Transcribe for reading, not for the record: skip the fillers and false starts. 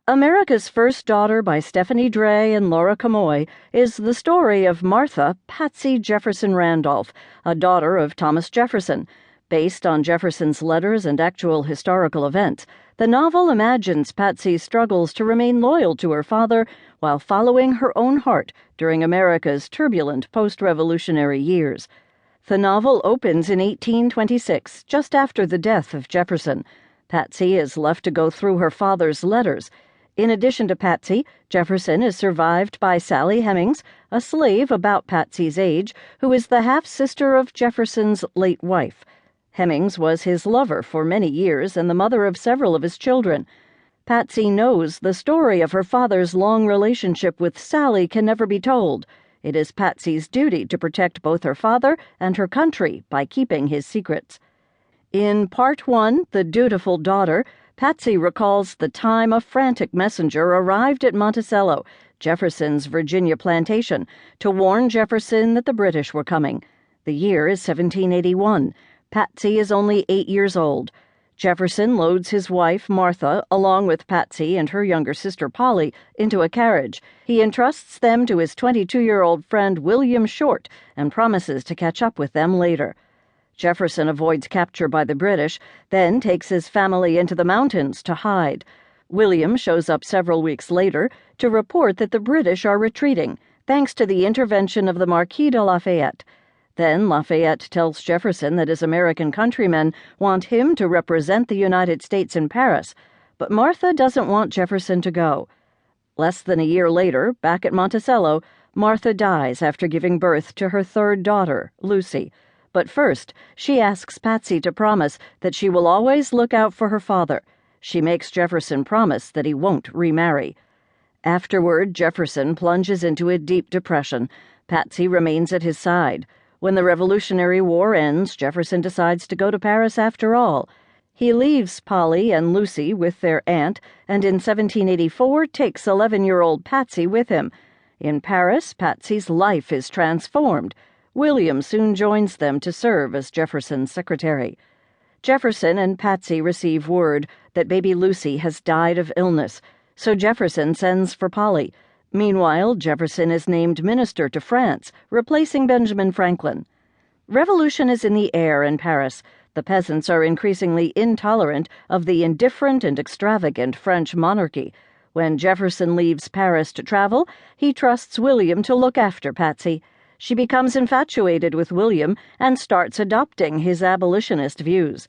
America's First Daughter by Stephanie Dray and Laura Kamoie is the story of Martha Patsy Jefferson Randolph, a daughter of Thomas Jefferson. Based on Jefferson's letters and actual historical events, the novel imagines Patsy's struggles to remain loyal to her father while following her own heart during America's turbulent post-revolutionary years. The novel opens in 1826, just after the death of Jefferson. Patsy is left to go through her father's letters. In addition to Patsy, Jefferson is survived by Sally Hemings, a slave about Patsy's age, who is the half-sister of Jefferson's late wife. Hemings was his lover for many years and the mother of several of his children. Patsy knows the story of her father's long relationship with Sally can never be told. It is Patsy's duty to protect both her father and her country by keeping his secrets. In Part 1, The Dutiful Daughter, Patsy recalls the time a frantic messenger arrived at Monticello, Jefferson's Virginia plantation, to warn Jefferson that the British were coming. The year is 1781. Patsy is only 8 years old. Jefferson loads his wife, Martha, along with Patsy and her younger sister, Polly, into a carriage. He entrusts them to his 22-year-old friend, William Short, and promises to catch up with them later. Jefferson avoids capture by the British, then takes his family into the mountains to hide. William shows up several weeks later to report that the British are retreating, thanks to the intervention of the Marquis de Lafayette. Then Lafayette tells Jefferson that his American countrymen want him to represent the United States in Paris, but Martha doesn't want Jefferson to go. Less than a year later, back at Monticello, Martha dies after giving birth to her third daughter, Lucy. But first, she asks Patsy to promise that she will always look out for her father. She makes Jefferson promise that he won't remarry. Afterward, Jefferson plunges into a deep depression. Patsy remains at his side. When the Revolutionary War ends, Jefferson decides to go to Paris after all. He leaves Polly and Lucy with their aunt, and in 1784 takes 11-year-old Patsy with him. In Paris, Patsy's life is transformed. William soon joins them to serve as Jefferson's secretary. Jefferson and Patsy receive word that baby Lucy has died of illness, so Jefferson sends for Polly. Meanwhile, Jefferson is named minister to France, replacing Benjamin Franklin. Revolution is in the air in Paris. The peasants are increasingly intolerant of the indifferent and extravagant French monarchy. When Jefferson leaves Paris to travel, he trusts William to look after Patsy. She becomes infatuated with William and starts adopting his abolitionist views.